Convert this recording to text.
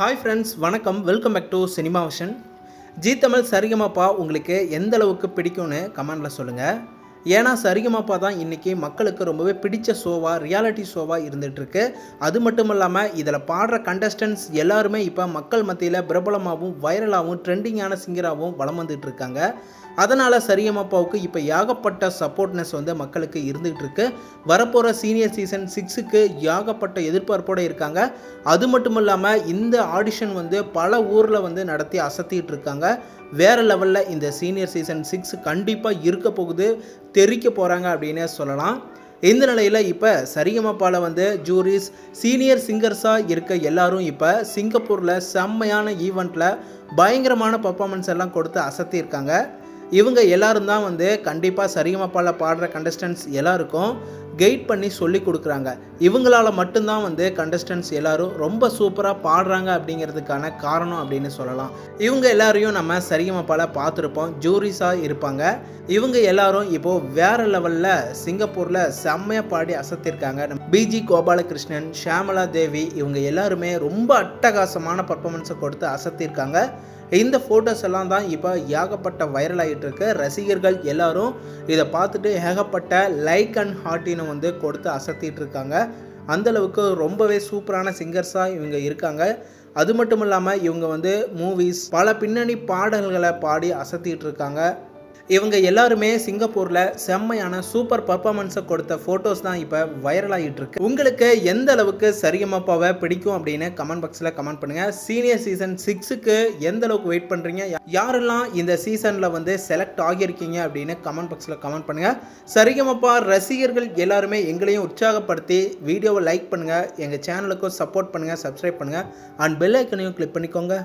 Hi friends, வணக்கம். Welcome back to cinema vision. Zee Tamil Saregamapa உங்களுக்கு எந்த அளவுக்கு பிடிக்கும்னு கமெண்டில் சொல்லுங்கள். ஏன்னா சரிகமப்பா தான் இன்றைக்கி மக்களுக்கு ரொம்பவே பிடிச்ச ஷோவாக, ரியாலிட்டி ஷோவாக இருந்துகிட்ருக்கு. அது மட்டும் இல்லாமல் இதில் பாடுற கண்டஸ்டன்ட்ஸ் எல்லாருமே இப்போ மக்கள் மத்தியில் பிரபலமாகவும் வைரலாகவும் ட்ரெண்டிங்கான சிங்கராகவும் வலம் வந்துட்டுருக்காங்க. அதனால் சரிகமப்பாவுக்கு இப்போ ஏகப்பட்ட சப்போர்ட்னஸ் மக்களுக்கு இருந்துகிட்டு இருக்கு. வரப்போகிற சீனியர் சீசன் 6க்கு ஏகப்பட்ட எதிர்பார்ப்போடு இருக்காங்க. அது மட்டும் இல்லாமல் இந்த ஆடிஷன் பல ஊரில் நடத்தி அசத்திட்டு இருக்காங்க. வேறு லெவலில் இந்த சீனியர் சீசன் 6 கண்டிப்பாக இருக்க போகுது, தெரிக்க போகிறாங்க அப்படின்னே சொல்லலாம். இந்த நிலையில் இப்போ சரிகமப்பாவில் ஜூரிஸ், சீனியர் சிங்கர்ஸாக இருக்க எல்லாரும் இப்போ சிங்கப்பூரில் செம்மையான ஈவெண்ட்டில் பயங்கரமான பர்ஃபார்மன்ஸ் எல்லாம் கொடுத்து அசத்தியிருக்காங்க. இவங்க எல்லாரும் தான் கண்டிப்பாக சரிகமப்பாவில் பாடுற கண்டஸ்டன்ட்ஸ் எல்லாருக்கும் கைட் பண்ணி சொல்லி கொடுக்குறாங்க. இவங்களால் மட்டும்தான் கண்டஸ்டன்ட்ஸ் எல்லாரும் ரொம்ப சூப்பராக பாடுறாங்க அப்படிங்கிறதுக்கான காரணம் அப்படின்னு சொல்லலாம். இவங்க எல்லாரையும் நம்ம சரிகமப்பாவில் பார்த்துருப்போம், ஜூரிஸாக இருப்பாங்க. இவங்க எல்லாரும் இப்போது வேறு லெவலில் சிங்கப்பூரில் செம்மையாக பாடி அசத்திருக்காங்க. பிஜி கோபாலகிருஷ்ணன், ஷியாமலா தேவி இவங்க எல்லாருமே ரொம்ப அட்டகாசமான பர்ஃபார்மன்ஸை கொடுத்து அசத்திருக்காங்க. இந்த ஃபோட்டோஸ் எல்லாம் தான் இப்போ ஏகப்பட்ட வைரல் ஆகிட்டு இருக்கு. ரசிகர்கள் எல்லாரும் இதை பார்த்துட்டு ஏகப்பட்ட லைக் அண்ட் ஹார்ட்டின்னு கொடுத்து அசத்திட்டு இருக்காங்க. அந்தளவுக்கு ரொம்பவே சூப்பரான சிங்கர்ஸாக இவங்க இருக்காங்க. அது மட்டும் இல்லாமல் இவங்க மூவிஸ், பல பின்னணி பாடல்களை பாடி அசத்திட்டு இருக்காங்க. இவங்க எல்லாருமே சிங்கப்பூரில் செம்மையான சூப்பர் பர்ஃபார்மன்ஸை கொடுத்த ஃபோட்டோஸ் தான் இப்போ வைரல் ஆகிட்டு இருக்கு. உங்களுக்கு எந்த அளவுக்கு சரிகமப்பாவை பிடிக்கும் அப்படின்னு கமெண்ட் பாக்ஸில் கமெண்ட் பண்ணுங்கள். சீனியர் சீசன் 6க்கு எந்த அளவுக்கு வெயிட் பண்ணுறீங்க, யாரெல்லாம் இந்த சீசனில் செலக்ட் ஆகியிருக்கீங்க அப்படின்னு கமெண்ட் பாக்ஸில் கமெண்ட் பண்ணுங்கள். சரிகமப்பா ரசிகர்கள் எல்லாருமே எங்களையும் உற்சாகப்படுத்தி வீடியோவை லைக் பண்ணுங்கள், எங்கள் சேனலுக்கும் சப்போர்ட் பண்ணுங்கள், சப்ஸ்கிரைப் பண்ணுங்கள், அண்ட் பெல் ஐக்கனையும் கிளிக் பண்ணிக்கோங்க.